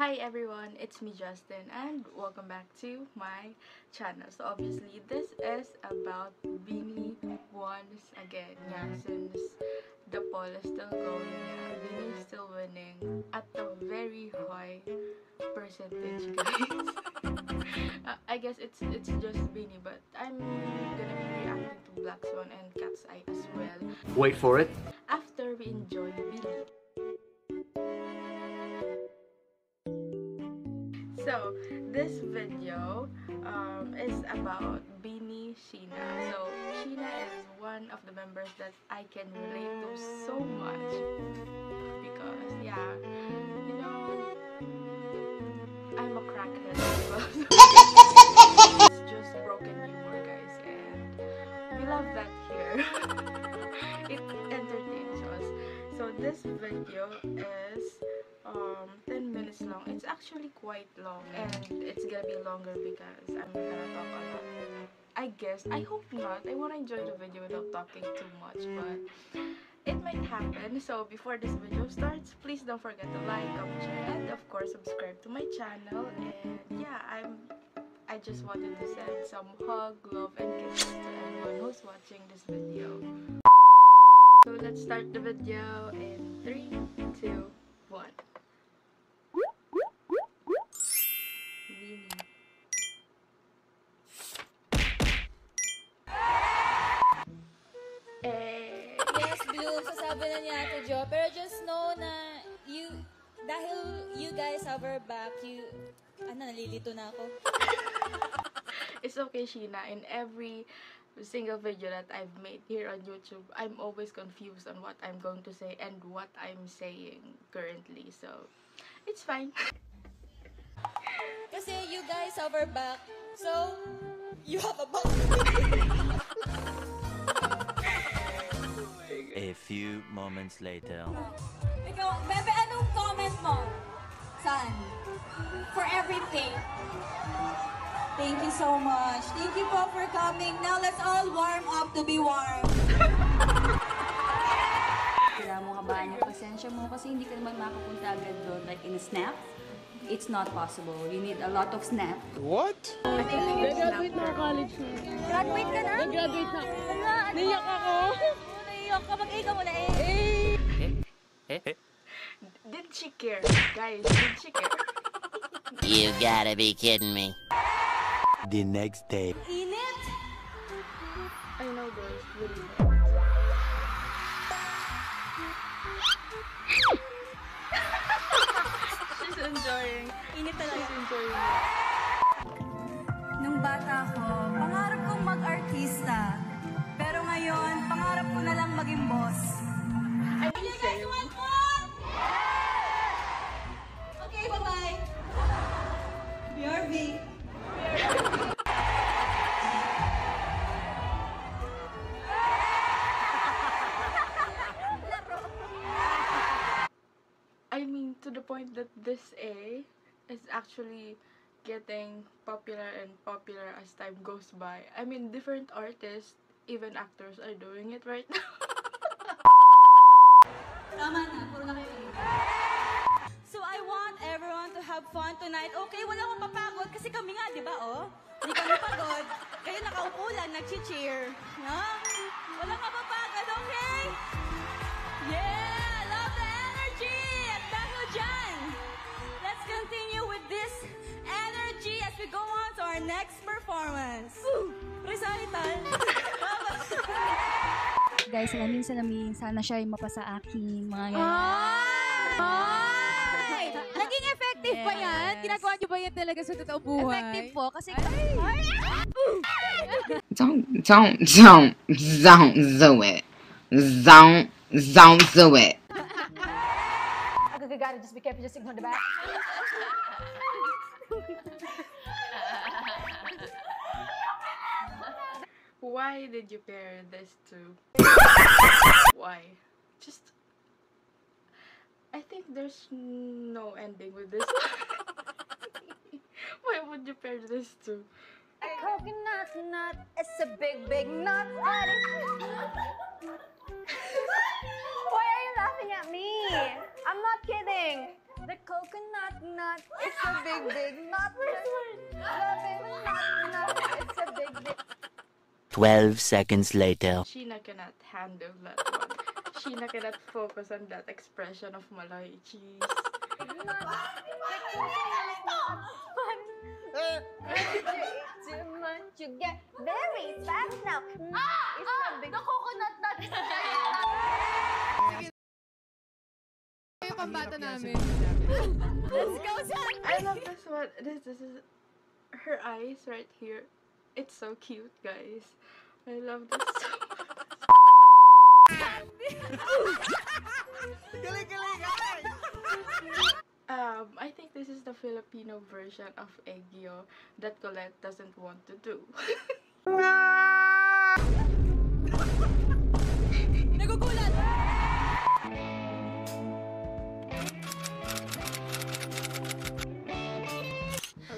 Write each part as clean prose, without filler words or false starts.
Hi everyone, it's me Justin and welcome back to my channel. So obviously this is about BINI once again. Yeah, since the poll is still going, yeah, BINI is still winning at a very high percentage, guys. I guess it's just BINI, but I'm gonna be reacting to Black Swan and Cat's Eye as well. Wait for it. After we enjoy BINI. So, this video is about BINI Sheena. So, Sheena is one of the members that I can relate to so much because, yeah, you know, I'm a crackhead as well. It's just broken humor, guys, and we love that here. It entertains us. So, this video is 10 minutes long. It's actually quite long and it's gonna be longer because I'm gonna talk a lot. I guess, I hope not. I wanna enjoy the video without talking too much, but it might happen. So before this video starts, please don't forget to like, comment, share, and of course subscribe to my channel. And yeah, I just wanted to send some hug, love, and kisses to everyone who's watching this video. So let's start the video in 3, 2, 1. Yes, Blue, sasabi na niya Ate Jo. Pero just know na dahil you guys have our back, nalilito na ako. It's okay, Sheena. In every single video that I've made here on YouTube, I'm always confused on what I'm going to say and what I'm saying currently. So, it's fine. Kasi you guys have our back, so you have a back. A few moments later. Ikaw, Bebe, anong comment mo? Saan? For everything. Thank you so much. Thank you po for coming. Now let's all warm up to be warm. Kailangan mo kabahan yung pasensya mo kasi hindi ka naman makapunta agad doon. Like in a snap, it's not possible. You need a lot of snap. What? Graduate na college na. Graduate ka na? Graduate na. Naiyak ako. Naiyak ka. Mag-A ka muna Did she care? Guys, did she care? You gotta be kidding me. The next day. Init? I know, guys. Really. She's enjoying. Init talaga. She's enjoying it. Nung bata ko, pangarap kong mag-artista. Pero ngayon, pangarap ko na lang maging boss. I mean, same. Okay, bye-bye. BRB. I mean, to the point that this A is actually getting popular and popular as time goes by. I mean, different artists, even actors, are doing it right now. Tama na, puro na kayo. So I want everyone to have fun tonight. Okay, wala akong papagod kasi kami nga, di ba, oh? Hindi kami pagod. Kayo nakaupo lang, nag-cheer. No? Wala ka papagod, okay? Yeah! Love the energy! At dahil dyan, let's continue with this energy as we go on to our next performance. Recital! Guys, salamin, sana siya ay mapasa akin. Mga Ay! Naging effective ba yan? Ginagawa niyo ba yan talaga sa totoong buhay? effective po kasi Don't do it. Don't do it. Okay, got it. Just be careful. Just ignore the back. Why did you pair this two? Why? Just... I think there's no ending with this. Why would you pair this two? A coconut nut is a big, big nut. Why are you laughing at me? I'm not kidding. The coconut nut, it's a big, big nut. It's a big, big. 12 seconds later. Sheena cannot handle that one. Sheena cannot focus on that expression of Malay cheese. Too much, you get very fast now. It's a big. The coconut nut is a big. Yung pambata namin. Let's go, San! I love this one. This is her eyes right here. It's so cute, guys. I love this so I think this is the Filipino version of Eggyo that Colette doesn't want to do. Nagugulat!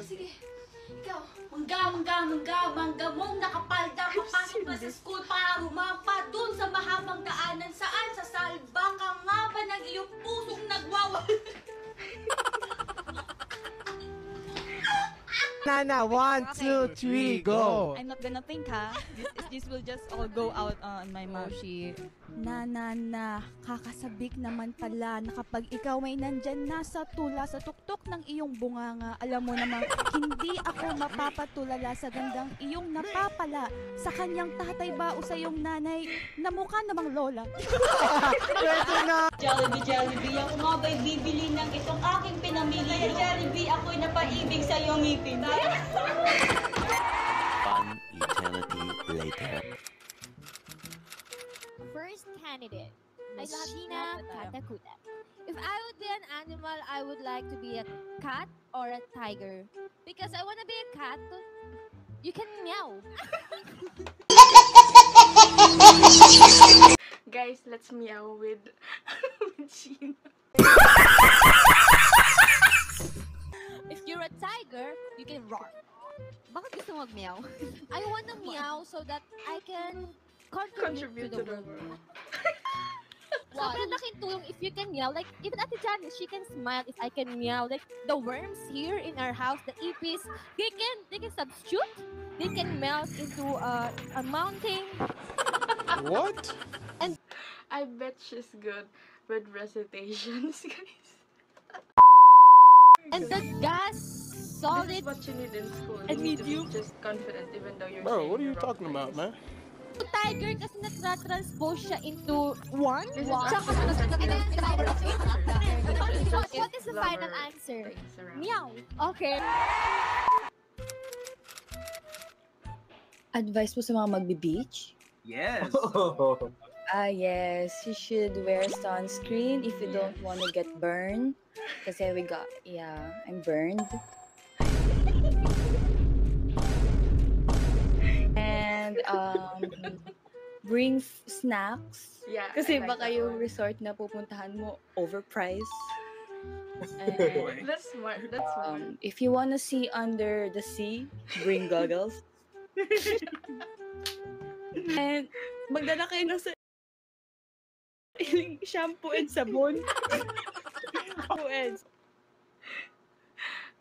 Sige, ikaw. Mangga mong nakapalda. Papasok na sa school para rumampa dun sa mahabang daanan. Saan? Sa salba ka nga ba ng iyong pusong nagwawal? Nana, 1, 2, 3, go! I'm not gonna think, ha? This will just all go out on my mouth. Na, kakasabik naman pala na kapag ikaw may nandyan na sa tula sa tuktok ng iyong bunganga, alam mo namang hindi ako mapapatulala sa gandang iyong napapala sa kanyang tatay ba o sa iyong nanay na mukha namang lola. Jollibee, ako nga ba'y bibili ng itong aking pinamili? Kaya Jollibee, ako'y napaibig sa iyong ngipin. 1 eternity later. First candidate, Sheena Katakuta. If I would be an animal, I would like to be a cat or a tiger. Because I want to be a cat, you can meow. Guys, let's meow with Sheena. If you're a tiger, you can roar. Bakit gusto mo mag-meow? I want to meow so that I can contribute to the world. Sobrang laking tulong if you can meow. Like, even Ate Janice, she can smile if I can meow. Like, the worms here in our house, the ipis, they can substitute. They can melt into a mountain. What? And I bet she's good with recitations, guys. And the gas, solid. This is what you need in school. And You need to be medium. just confident even though you're Bro, saying what are you the wrong talking about, things. man? Tiger kasi na-transpose siya into one. This is Tsaka actually the power of it. Just What is the final lover answer? things around. Meow. Okay. Advice po sa mga magbe-beach? Yes. Yes, you should wear sunscreen if you don't want to get burned. Kasi I'm burned. And bring snacks. Yeah, Kasi I like baka that yung one. resort na pupuntahan mo overpriced. And, That's smart. That's smart. if you wanna see under the sea, bring goggles. And magdala kayo ng shampoo and sabon.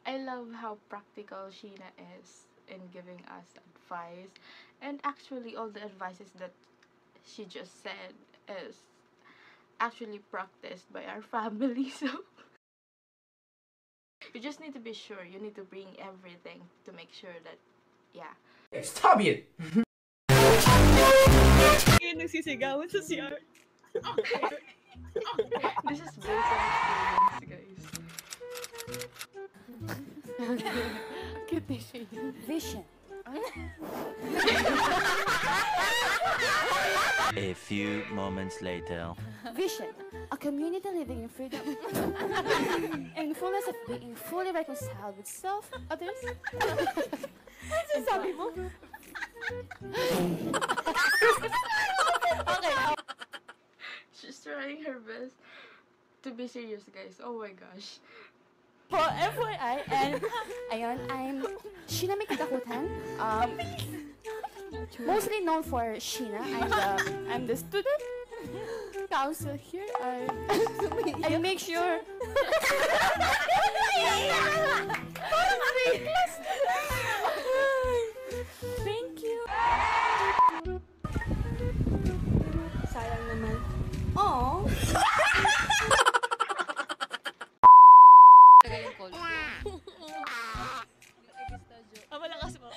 I love how practical Sheena is in giving us advice. And actually, all the advices that she just said is actually practiced by our family. So, you just need to be sure. You need to bring everything to make sure that, yeah. Stop it! Kayo nagsisigawan sa CR. This is based on experience, guys. Vision. A few moments later. Vision. A community living in freedom and fullness of being fully reconciled with self, others. Ano sabi mo? Okay. She's trying her best to be serious, guys. Oh my gosh. For FYI, and ayun, I'm Sheena May Katakutan. Mostly known for Sheena. I'm the student. counsel here are... I make sure. Thank you. Sayang naman. Oh. Malakas mo.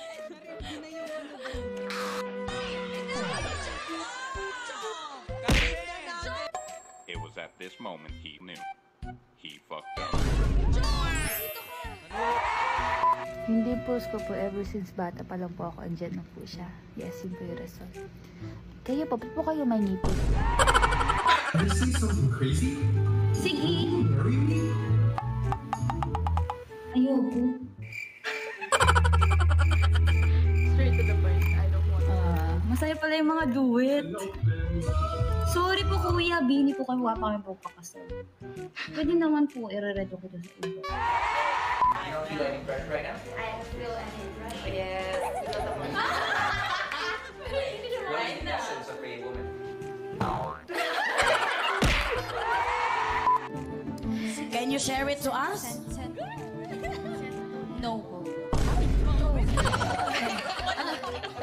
It was at this moment he knew. He fucked up. Yung dimples ko po, ever since bata pa lang po ako, andyan na po siya. Yes, yun po yung rason. Kayo po, ba't po kayo may nipple? I see something crazy? Sige. Marry me? Ayoko. Straight to the point. I don't want Masaya pala yung mga duet. Sorry po kuya, bini po kayo, wapa kami po pakasal. Pwede naman po, i-read ko dun sa iba. You don't feel any pressure right now? I feel any pressure. Yes. What is the essence of a woman? Can you share it to us? No po.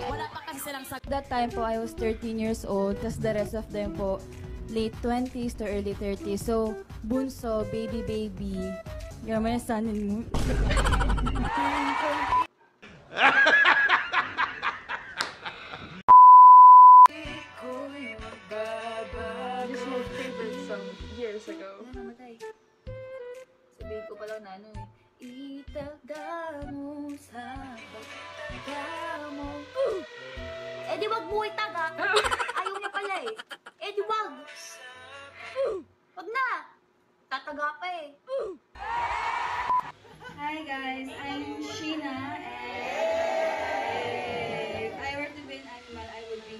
Wala pa kasi silang sagot. That time po, I was 13 years old, tas the rest of them po, late 20s to early 30s. So, bunso, baby. You're my son and moon. This is my favorite song years ago. Sabihin ko pa lang na ano eh. Itaga mo sa pagkamo. Eh di wag mo itaga. Ayaw niya pala eh. Eh di wag. Wag na. Tataga pa eh. Hi guys, I'm Sheena and if I were to be an animal, I would be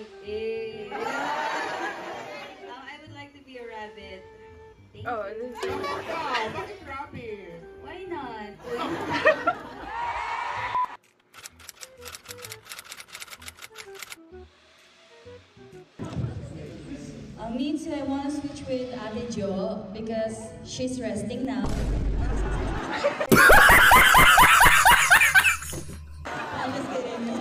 I would like to be a rabbit. Thank you. This is Bakit rabbit? Why not? Me too, I want to switch with Ate Jo because she's resting now. I'm just kidding.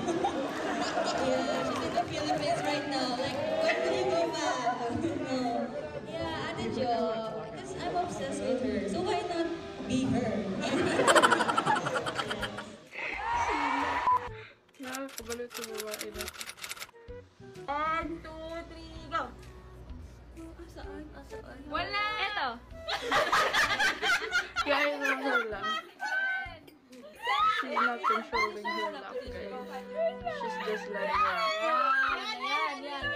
Yeah, she's in the Philippines right now. Like, when will you go back? No. Yeah, Ate Jo, because I'm obsessed with her. So why not be her? Nakakabalo sa babae na. 1, 2, 3, go! Asaan? Wala! Eto! Guys, her lang. She's not controlling her laugh, guys. She's just letting her out. Yan.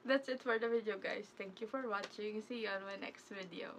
That's it for the video, guys. Thank you for watching. See you on my next video.